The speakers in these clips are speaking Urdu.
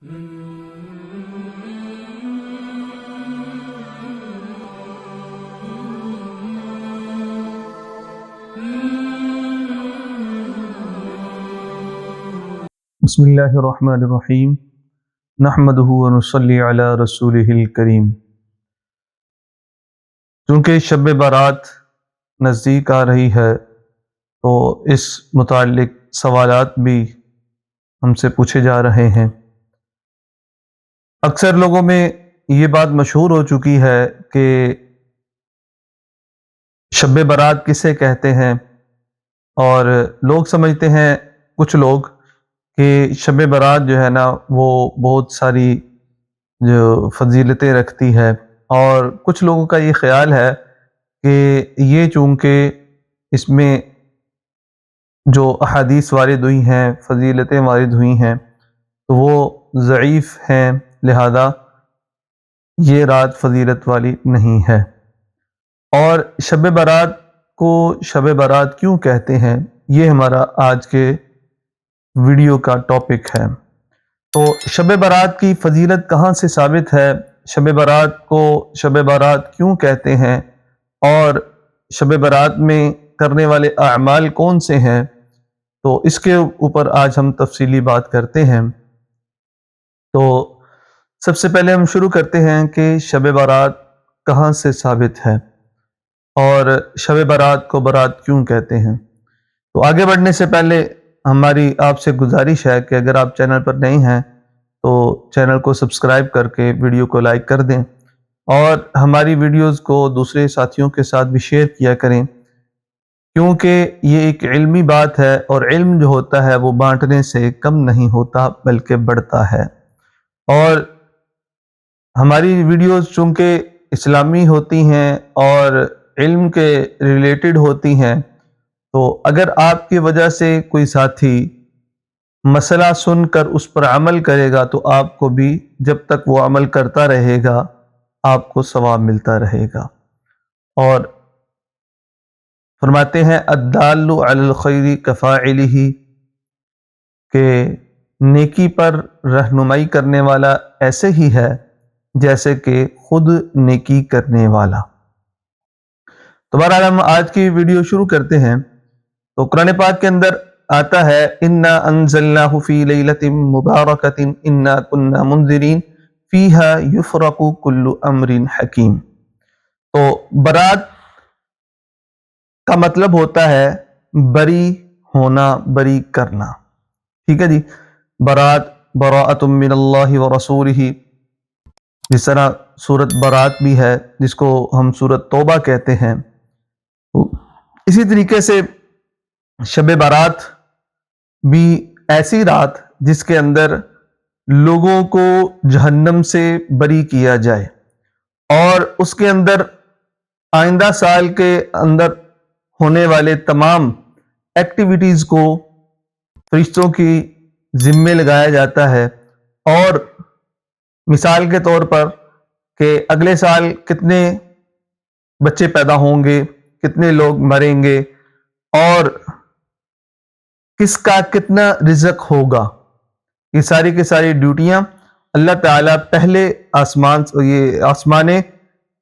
بسم اللہ الرحمن الرحیم نحمدہ ونصلی علی رسولہ الکریم۔ چونکہ شب برات نزدیک آ رہی ہے تو اس متعلق سوالات بھی ہم سے پوچھے جا رہے ہیں۔ اکثر لوگوں میں یہ بات مشہور ہو چکی ہے کہ شب برات کسے کہتے ہیں، اور لوگ سمجھتے ہیں کچھ لوگ کہ شب برات جو ہے نا وہ بہت ساری جو فضیلتیں رکھتی ہے، اور کچھ لوگوں کا یہ خیال ہے کہ یہ چونکہ اس میں جو احادیث وارد ہوئی ہیں، فضیلتیں وارد ہوئی ہیں، تو وہ ضعیف ہیں، لہذا یہ رات فضیلت والی نہیں ہے۔ اور شب برات کو شب برات کیوں کہتے ہیں، یہ ہمارا آج کے ویڈیو کا ٹاپک ہے۔ تو شب برات کی فضیلت کہاں سے ثابت ہے، شب برات کو شب برات کیوں کہتے ہیں، اور شب برات میں کرنے والے اعمال کون سے ہیں، تو اس کے اوپر آج ہم تفصیلی بات کرتے ہیں۔ تو سب سے پہلے ہم شروع کرتے ہیں کہ شب برات کہاں سے ثابت ہے اور شب برات کو برات کیوں کہتے ہیں۔ تو آگے بڑھنے سے پہلے ہماری آپ سے گزارش ہے کہ اگر آپ چینل پر نئے ہیں تو چینل کو سبسکرائب کر کے ویڈیو کو لائک کر دیں، اور ہماری ویڈیوز کو دوسرے ساتھیوں کے ساتھ بھی شیئر کیا کریں، کیونکہ یہ ایک علمی بات ہے، اور علم جو ہوتا ہے وہ بانٹنے سے کم نہیں ہوتا بلکہ بڑھتا ہے۔ اور ہماری ویڈیوز چونکہ اسلامی ہوتی ہیں اور علم کے ریلیٹڈ ہوتی ہیں، تو اگر آپ کی وجہ سے کوئی ساتھی مسئلہ سن کر اس پر عمل کرے گا تو آپ کو بھی جب تک وہ عمل کرتا رہے گا آپ کو ثواب ملتا رہے گا۔ اور فرماتے ہیں الدال علی الخیر کفاعلہ، کہ نیکی پر رہنمائی کرنے والا ایسے ہی ہے جیسے کہ خود نیکی کرنے والا۔ تو بہرحال ہم آج کی ویڈیو شروع کرتے ہیں۔ تو قرآن پاک کے اندر آتا ہے انا انزلناہ فی لیلۃ مبارکۃ انا کنا منذرین فیہا یفرق کل امر حکیم۔ تو برات کا مطلب ہوتا ہے بری ہونا، بری کرنا، ٹھیک ہے جی۔ برات براءۃ من اللہ ورسولہ، جس طرح سورت برات بھی ہے جس کو ہم سورت توبہ کہتے ہیں، اسی طریقے سے شب برات بھی ایسی رات جس کے اندر لوگوں کو جہنم سے بری کیا جائے، اور اس کے اندر آئندہ سال کے اندر ہونے والے تمام ایکٹیویٹیز کو فرشتوں کی ذمے لگایا جاتا ہے، اور مثال کے طور پر کہ اگلے سال کتنے بچے پیدا ہوں گے، کتنے لوگ مریں گے، اور کس کا کتنا رزق ہوگا، یہ ساری کی ساری ڈیوٹیاں اللہ تعالیٰ پہلے آسمان، یہ آسمان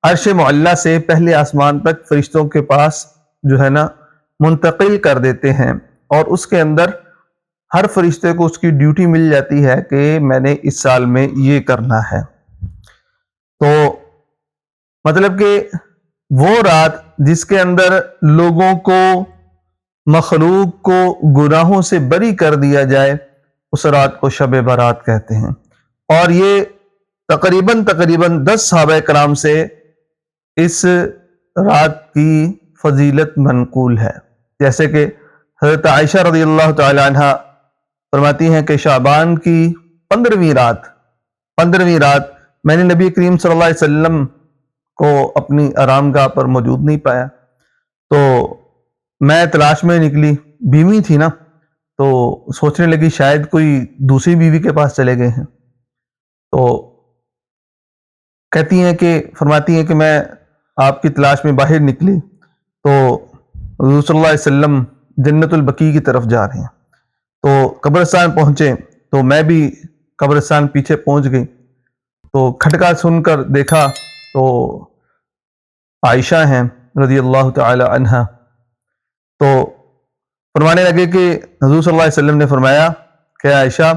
عرش معلیٰ سے پہلے آسمان تک فرشتوں کے پاس جو ہے نا منتقل کر دیتے ہیں، اور اس کے اندر ہر فرشتے کو اس کی ڈیوٹی مل جاتی ہے کہ میں نے اس سال میں یہ کرنا ہے۔ تو مطلب کہ وہ رات جس کے اندر لوگوں کو، مخلوق کو گناہوں سے بری کر دیا جائے، اس رات کو شب برات کہتے ہیں۔ اور یہ تقریباً 10 صحابہ کرام سے اس رات کی فضیلت منقول ہے، جیسے کہ حضرت عائشہ رضی اللہ تعالی عنہ فرماتی ہیں کہ شعبان کی 15ویں رات میں نے نبی کریم صلی اللہ علیہ وسلم کو اپنی آرام گاہ پر موجود نہیں پایا، تو میں تلاش میں نکلی، بیوی تھی نا، تو سوچنے لگی شاید کوئی دوسری بیوی کے پاس چلے گئے ہیں۔ تو فرماتی ہیں کہ میں آپ کی تلاش میں باہر نکلی تو حضور صلی اللہ علیہ وسلم جنت البقیع کی طرف جا رہے ہیں، تو قبرستان پہنچے تو میں بھی قبرستان پیچھے پہنچ گئی تو کھٹکا سن کر دیکھا تو عائشہ ہیں رضی اللہ تعالی عنہا، تو فرمانے لگے کہ حضور صلی اللہ علیہ وسلم نے فرمایا کہ عائشہ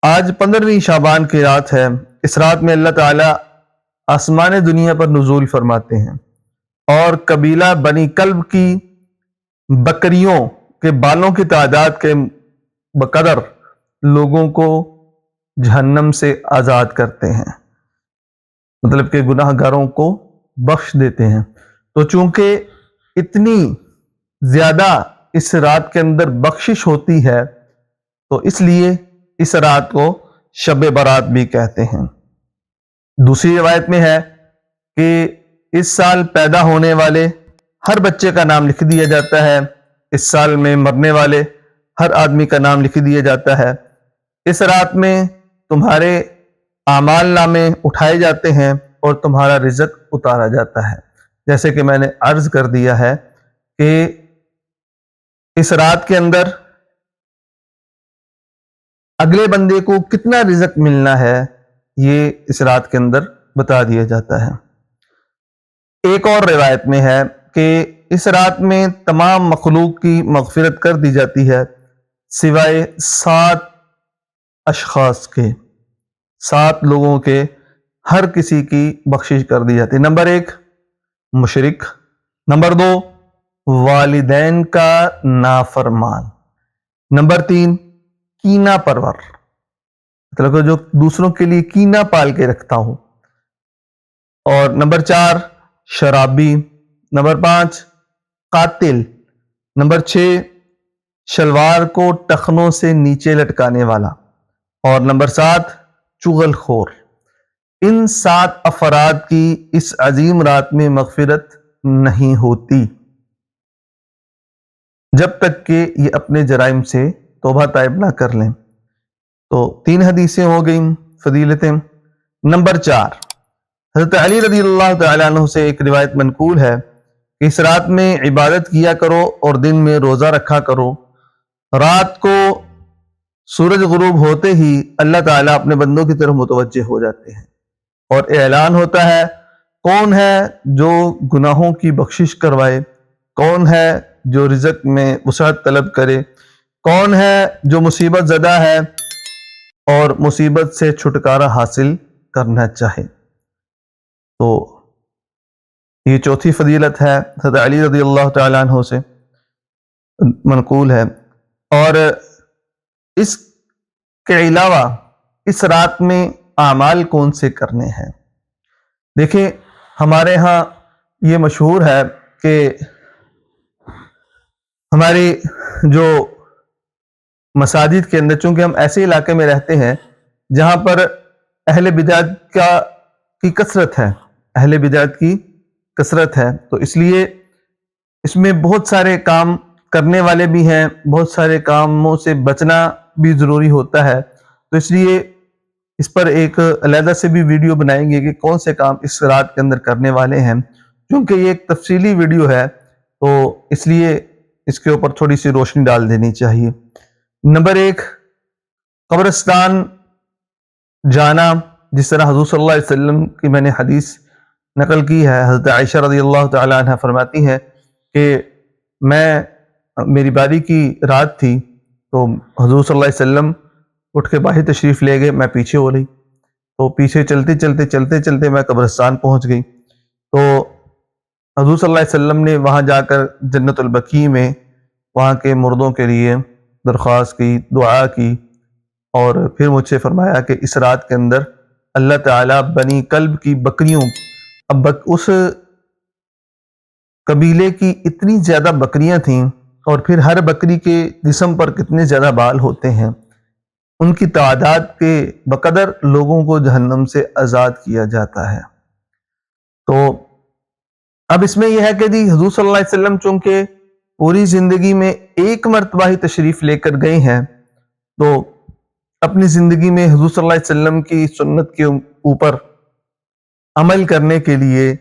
آج 15ویں شعبان کی رات ہے، اس رات میں اللہ تعالیٰ آسمان دنیا پر نزول فرماتے ہیں اور قبیلہ بنی کلب کی بکریوں کے بالوں کی تعداد کے بقدر لوگوں کو جہنم سے آزاد کرتے ہیں، مطلب کہ گناہ گاروں کو بخش دیتے ہیں۔ تو چونکہ اتنی زیادہ اس رات کے اندر بخشش ہوتی ہے تو اس لیے اس رات کو شب برات بھی کہتے ہیں۔ دوسری روایت میں ہے کہ اس سال پیدا ہونے والے ہر بچے کا نام لکھ دیا جاتا ہے، اس سال میں مرنے والے ہر آدمی کا نام لکھ دیا جاتا ہے، اس رات میں تمہارے اعمال نامے اٹھائے جاتے ہیں اور تمہارا رزق اتارا جاتا ہے۔ جیسے کہ میں نے عرض کر دیا ہے کہ اس رات کے اندر اگلے بندے کو کتنا رزق ملنا ہے یہ اس رات کے اندر بتا دیا جاتا ہے۔ ایک اور روایت میں ہے کہ اس رات میں تمام مخلوق کی مغفرت کر دی جاتی ہے سوائے 7 اشخاص کے، 7 لوگوں کے ہر کسی کی بخشش کر دی جاتی ہے۔ نمبر 1 مشرک، نمبر 2 والدین کا نافرمان، نمبر 3 کینہ پرور، مطلب کہ جو دوسروں کے لیے کینہ پال کے رکھتا ہوں، اور نمبر 4 شرابی، نمبر 5 قاتل، نمبر 6 شلوار کو ٹخنوں سے نیچے لٹکانے والا، اور نمبر 7 چغل خور۔ ان 7 افراد کی اس عظیم رات میں مغفرت نہیں ہوتی جب تک کہ یہ اپنے جرائم سے توبہ طائب نہ کر لیں۔ تو 3 حدیثیں ہو گئیں فضیلتیں۔ نمبر 4 حضرت علی رضی اللہ تعالیٰ عنہ سے ایک روایت منقول ہے کہ اس رات میں عبادت کیا کرو اور دن میں روزہ رکھا کرو، رات کو سورج غروب ہوتے ہی اللہ تعالیٰ اپنے بندوں کی طرف متوجہ ہو جاتے ہیں اور اعلان ہوتا ہے کون ہے جو گناہوں کی بخشش کروائے، کون ہے جو رزق میں وسعت طلب کرے، کون ہے جو مصیبت زدہ ہے اور مصیبت سے چھٹکارا حاصل کرنا چاہے۔ تو یہ چوتھی فضیلت ہے، حضرت علی رضی اللہ تعالیٰ عنہ سے منقول ہے۔ اور اس کے علاوہ اس رات میں اعمال کون سے کرنے ہیں؟ دیکھیں ہمارے ہاں یہ مشہور ہے کہ ہماری جو مساجد کے اندر، چونکہ ہم ایسے علاقے میں رہتے ہیں جہاں پر اہل بدعت کی کثرت ہے، اہل بدعت کی کثرت ہے، تو اس لیے اس میں بہت سارے کام کرنے والے بھی ہیں، بہت سارے کاموں سے بچنا بھی ضروری ہوتا ہے، تو اس لیے اس پر ایک علیحدہ سے بھی ویڈیو بنائیں گے کہ کون سے کام اس رات کے اندر کرنے والے ہیں، کیونکہ یہ ایک تفصیلی ویڈیو ہے تو اس لیے اس کے اوپر تھوڑی سی روشنی ڈال دینی چاہیے۔ نمبر 1 قبرستان جانا، جس طرح حضور صلی اللہ علیہ وسلم کی میں نے حدیث نقل کی ہے، حضرت عائشہ رضی اللہ تعالی عنہ فرماتی ہیں کہ میری باری کی رات تھی تو حضور صلی اللہ علیہ وسلم اٹھ کے باہر تشریف لے گئے، میں پیچھے ہو رہی، تو پیچھے چلتے میں قبرستان پہنچ گئی، تو حضور صلی اللہ علیہ وسلم نے وہاں جا کر جنت البقیع میں وہاں کے مردوں کے لیے درخواست کی، دعا کی، اور پھر مجھ سے فرمایا کہ اس رات کے اندر اللہ تعالیٰ بنی کلب کی بکریوں، اب اس قبیلے کی اتنی زیادہ بکریاں تھیں اور پھر ہر بکری کے جسم پر کتنے زیادہ بال ہوتے ہیں، ان کی تعداد کے بقدر لوگوں کو جہنم سے آزاد کیا جاتا ہے۔ تو اب اس میں یہ ہے کہ جی حضور صلی اللہ علیہ وسلم چونکہ پوری زندگی میں ایک مرتبہ ہی تشریف لے کر گئے ہیں، تو اپنی زندگی میں حضور صلی اللہ علیہ وسلم کی سنت کے اوپر عمل کرنے کے لیے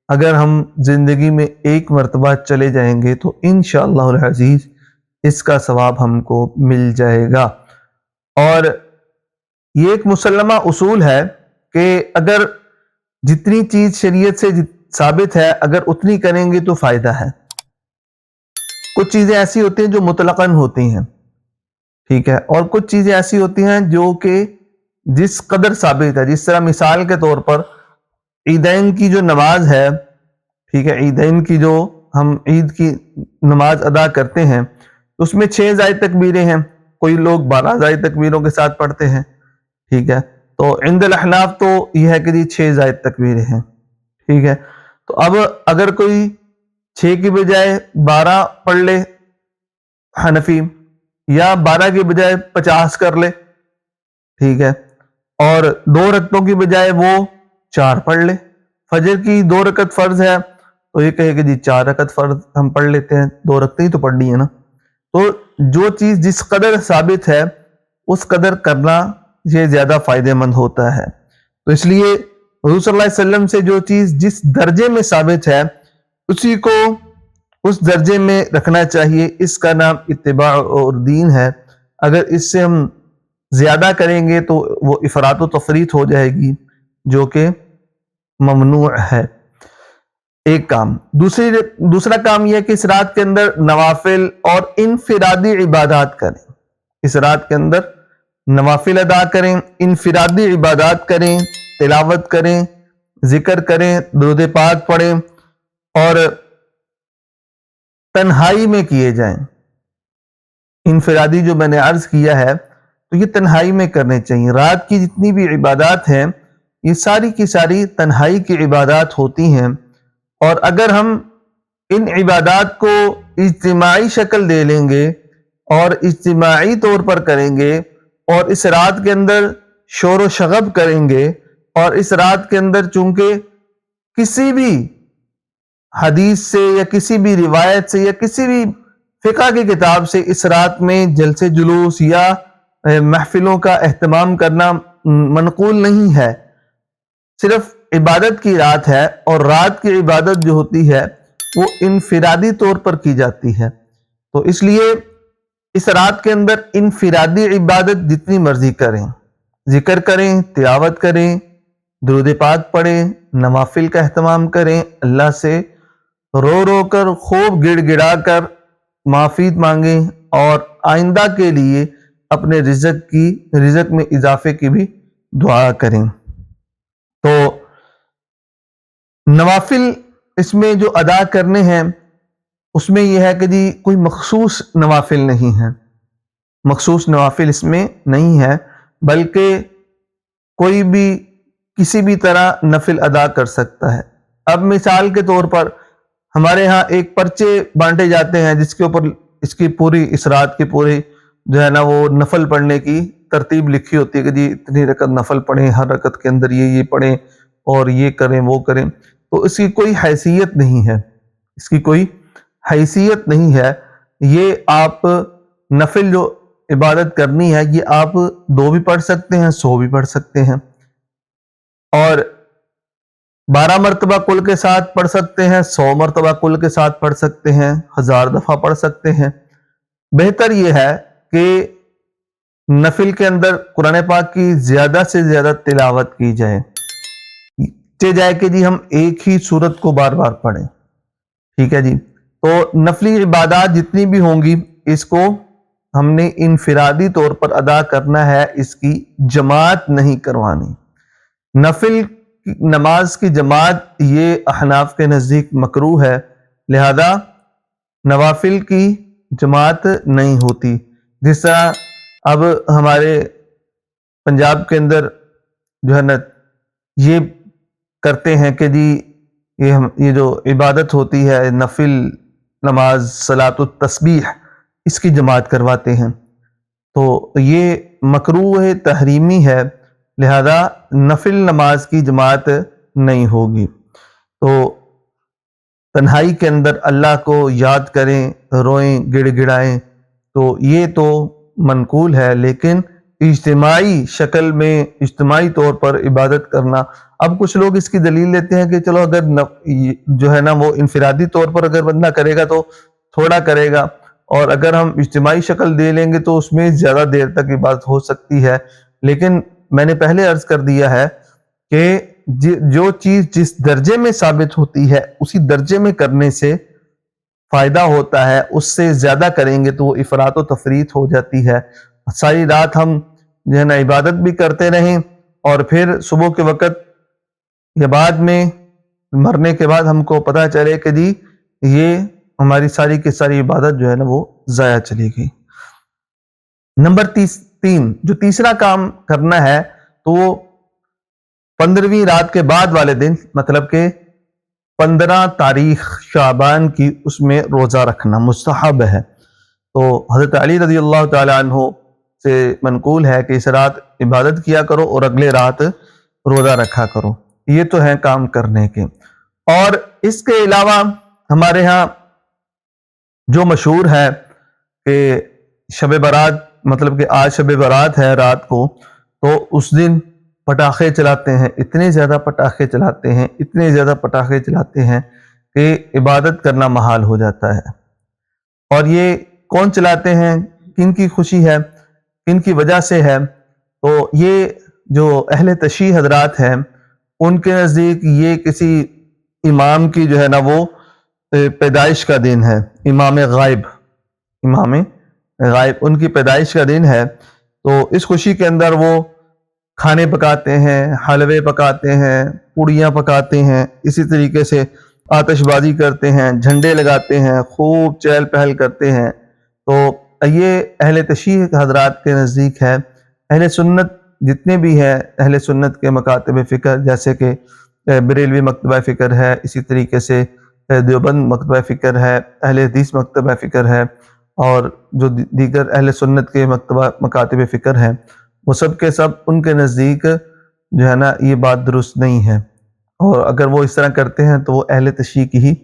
اگر ہم زندگی میں ایک مرتبہ چلے جائیں گے تو انشاءاللہ العزیز اس کا ثواب ہم کو مل جائے گا۔ اور یہ ایک مسلمہ اصول ہے کہ اگر جتنی چیز شریعت سے ثابت ہے اگر اتنی کریں گے تو فائدہ ہے. کچھ چیزیں ایسی ہوتی ہیں جو مطلقاً ہوتی ہیں، ٹھیک ہے، اور کچھ چیزیں ایسی ہوتی ہیں جو کہ جس قدر ثابت ہے. جس طرح مثال کے طور پر عیدین کی جو نماز ہے، ٹھیک ہے، عیدین کی جو ہم عید کی نماز ادا کرتے ہیں اس میں 6 زائد تکبیریں ہیں، کوئی لوگ 12 زائد تکبیروں کے ساتھ پڑھتے ہیں، ٹھیک ہے. تو عند الاحناف تو یہ ہے کہ جی 6 زائد تکبیریں ہیں، ٹھیک ہے. تو اب اگر کوئی 6 کی بجائے 12 پڑھ لے حنفی، یا 12 کی بجائے 50 کر لے، ٹھیک ہے، اور 2 رکعتوں کی بجائے وہ 4 پڑھ لے. فجر کی 2 رکعت فرض ہے تو یہ کہے کہ جی 4 رکعت فرض ہم پڑھ لیتے ہیں، 2 رکعتیں ہی تو پڑھنی ہے نا. تو جو چیز جس قدر ثابت ہے اس قدر کرنا یہ زیادہ فائدہ مند ہوتا ہے. تو اس لیے حضور صلی اللہ علیہ وسلم سے جو چیز جس درجے میں ثابت ہے اسی کو اس درجے میں رکھنا چاہیے. اس کا نام اتباع اور دین ہے. اگر اس سے ہم زیادہ کریں گے تو وہ افراط و تفریط ہو جائے گی، جو کہ ممنوع ہے. ایک کام. دوسرا کام یہ ہے کہ اس رات کے اندر نوافل اور انفرادی عبادات کریں. اس رات کے اندر نوافل ادا کریں، انفرادی عبادات کریں، تلاوت کریں، ذکر کریں، درود پاک پڑھیں، اور تنہائی میں کیے جائیں. انفرادی جو میں نے عرض کیا ہے تو یہ تنہائی میں کرنے چاہیے. رات کی جتنی بھی عبادات ہیں یہ ساری کی ساری تنہائی کی عبادات ہوتی ہیں، اور اگر ہم ان عبادات کو اجتماعی شکل دے لیں گے اور اجتماعی طور پر کریں گے اور اس رات کے اندر شور و شغب کریں گے، اور اس رات کے اندر چونکہ کسی بھی حدیث سے یا کسی بھی روایت سے یا کسی بھی فقہ کی کتاب سے اس رات میں جلسے جلوس یا محفلوں کا اہتمام کرنا منقول نہیں ہے. صرف عبادت کی رات ہے، اور رات کی عبادت جو ہوتی ہے وہ انفرادی طور پر کی جاتی ہے. تو اس لیے اس رات کے اندر انفرادی عبادت جتنی مرضی کریں، ذکر کریں، تلاوت کریں، درود پاک پڑھیں، نوافل کا اہتمام کریں، اللہ سے رو رو کر خوب گڑ گڑا کر معافی مانگیں، اور آئندہ کے لیے اپنے رزق میں اضافے کی بھی دعا کریں. تو نوافل اس میں جو ادا کرنے ہیں اس میں یہ ہے کہ جی کوئی مخصوص نوافل نہیں ہے، مخصوص نوافل اس میں نہیں ہے، بلکہ کوئی بھی کسی بھی طرح نفل ادا کر سکتا ہے. اب مثال کے طور پر ہمارے ہاں ایک پرچے بانٹے جاتے ہیں جس کے اوپر اس رات کی پوری جو ہے نا وہ نفل پڑھنے کی ترتیب لکھی ہوتی ہے کہ جی اتنی رکعت نفل پڑھیں، ہر رکعت کے اندر یہ پڑھیں اور یہ کریں وہ کریں. تو اس کی کوئی حیثیت نہیں ہے، اس کی کوئی حیثیت نہیں ہے. یہ آپ نفل جو عبادت کرنی ہے یہ آپ 2 بھی پڑھ سکتے ہیں، 100 بھی پڑھ سکتے ہیں، اور 12 مرتبہ کل کے ساتھ پڑھ سکتے ہیں، 100 مرتبہ کل کے ساتھ پڑھ سکتے ہیں، 1000 دفعہ پڑھ سکتے ہیں. بہتر یہ ہے کہ نفل کے اندر قرآن پاک کی زیادہ سے زیادہ تلاوت کی جائے کہ جی ہم ایک ہی سورت کو بار بار پڑھیں، ٹھیک ہے جی. تو نفلی عبادات جتنی بھی ہوں گی اس کو ہم نے انفرادی طور پر ادا کرنا ہے، اس کی جماعت نہیں کروانی. نفل نماز کی جماعت یہ احناف کے نزدیک مکروہ ہے، لہذا نوافل کی جماعت نہیں ہوتی. جس طرح اب ہمارے پنجاب کے اندر جو ہے نا یہ کرتے ہیں کہ جی یہ جو عبادت ہوتی ہے نفل نماز صلاۃ التسبیح اس کی جماعت کرواتے ہیں، تو یہ مکروہ ہے، تحریمی ہے، لہذا نفل نماز کی جماعت نہیں ہوگی. تو تنہائی کے اندر اللہ کو یاد کریں، روئیں، گڑ گڑائیں، تو یہ تو منقول ہے، لیکن اجتماعی شکل میں اجتماعی طور پر عبادت کرنا. اب کچھ لوگ اس کی دلیل لیتے ہیں کہ چلو اگر جو ہے نا وہ انفرادی طور پر اگر بندہ کرے گا تو تھوڑا کرے گا، اور اگر ہم اجتماعی شکل دے لیں گے تو اس میں زیادہ دیر تک عبادت ہو سکتی ہے. لیکن میں نے پہلے عرض کر دیا ہے کہ جو چیز جس درجے میں ثابت ہوتی ہے اسی درجے میں کرنے سے فائدہ ہوتا ہے، اس سے زیادہ کریں گے تو وہ افراط و تفریط ہو جاتی ہے۔ ساری رات ہم جو ہے نا عبادت بھی کرتے رہیں اور پھر صبح کے وقت یا بعد میں مرنے کے بعد ہم کو پتہ چلے کہ جی یہ ہماری ساری کی ساری عبادت جو ہے نا وہ ضائع چلی گئی۔ نمبر 3 جو تیسرا کام کرنا ہے تو وہ 15ویں رات کے بعد والے دن، مطلب کہ 15 تاریخ شعبان کی، اس میں روزہ رکھنا مستحب ہے۔ تو حضرت علی رضی اللہ تعالی عنہ سے منقول ہے کہ اس رات عبادت کیا کرو اور اگلے رات روزہ رکھا کرو۔ یہ تو ہیں کام کرنے کے۔ اور اس کے علاوہ ہمارے ہاں جو مشہور ہے کہ شب برات، مطلب کہ آج شب برات ہے رات کو، تو اس دن پٹاخے چلاتے ہیں، اتنے زیادہ پٹاخے چلاتے ہیں، اتنے زیادہ پٹاخے چلاتے ہیں کہ عبادت کرنا محال ہو جاتا ہے۔ اور یہ کون چلاتے ہیں، کن کی خوشی ہے، کن کی وجہ سے ہے؟ تو یہ جو اہل تشیع حضرات ہیں ان کے نزدیک یہ کسی امام کی جو ہے نا وہ پیدائش کا دن ہے، امام غائب ان کی پیدائش کا دن ہے۔ تو اس خوشی کے اندر وہ کھانے پکاتے ہیں، حلوے پکاتے ہیں، پوڑیاں پکاتے ہیں، اسی طریقے سے آتش بازی کرتے ہیں، جھنڈے لگاتے ہیں، خوب چہل پہل کرتے ہیں۔ تو یہ اہل تشیع حضرات کے نزدیک ہے۔ اہل سنت جتنے بھی ہیں، اہل سنت کے مکاتب فکر جیسے کہ بریلوی مکتبہ فکر ہے، اسی طریقے سے دیوبند مکتبہ فکر ہے، اہل حدیث مکتبہ فکر ہے، اور جو دیگر اہل سنت کے مکاتب فکر ہیں، وہ سب کے سب ان کے نزدیک جو ہے نا یہ بات درست نہیں ہے، اور اگر وہ اس طرح کرتے ہیں تو وہ اہل تشیع کی ہی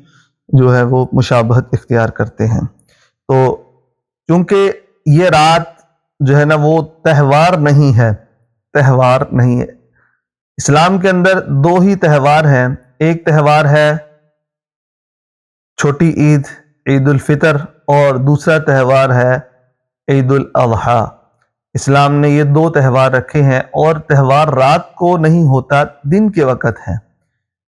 جو ہے وہ مشابہت اختیار کرتے ہیں۔ تو چونکہ یہ رات جو ہے نا وہ تہوار نہیں ہے، اسلام کے اندر 2 ہی تہوار ہیں، ایک تہوار ہے چھوٹی عید، عید الفطر، اور دوسرا تہوار ہے عید الاضحیٰ۔ اسلام نے یہ 2 تہوار رکھے ہیں، اور تہوار رات کو نہیں ہوتا، دن کے وقت ہے۔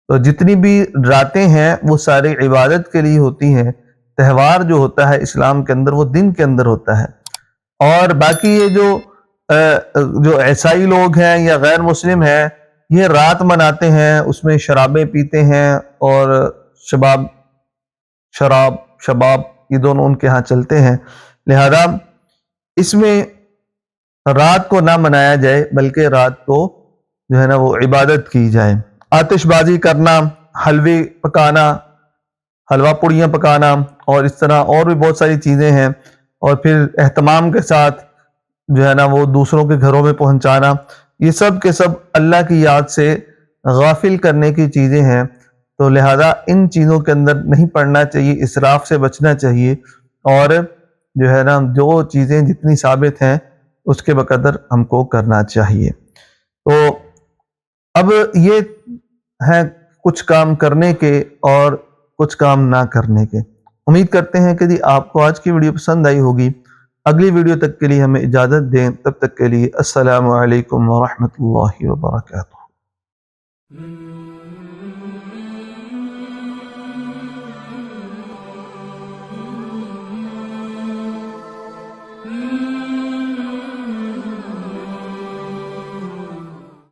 تو جتنی بھی راتیں ہیں وہ ساری عبادت کے لیے ہوتی ہیں، تہوار جو ہوتا ہے اسلام کے اندر وہ دن کے اندر ہوتا ہے۔ اور باقی یہ جو عیسائی لوگ ہیں یا غیر مسلم ہیں، یہ رات مناتے ہیں، اس میں شرابیں پیتے ہیں، اور شباب یہ دونوں ان کے ہاں چلتے ہیں۔ لہذا اس میں رات کو نہ منایا جائے، بلکہ رات کو جو ہے نا وہ عبادت کی جائے۔ آتش بازی کرنا، حلوے پکانا، حلوہ پوڑیاں پکانا، اور اس طرح اور بھی بہت ساری چیزیں ہیں، اور پھر اہتمام کے ساتھ جو ہے نا وہ دوسروں کے گھروں میں پہنچانا، یہ سب کے سب اللہ کی یاد سے غافل کرنے کی چیزیں ہیں۔ تو لہذا ان چیزوں کے اندر نہیں پڑنا چاہیے، اسراف سے بچنا چاہیے، اور جو ہے نا جو چیزیں جتنی ثابت ہیں اس کے بقدر ہم کو کرنا چاہیے۔ تو اب یہ ہیں کچھ کام کرنے کے اور کچھ کام نہ کرنے کے۔ امید کرتے ہیں کہ آپ کو آج کی ویڈیو پسند آئی ہوگی۔ اگلی ویڈیو تک کے لیے ہمیں اجازت دیں، تب تک کے لیے السلام علیکم ورحمۃ اللہ وبرکاتہ۔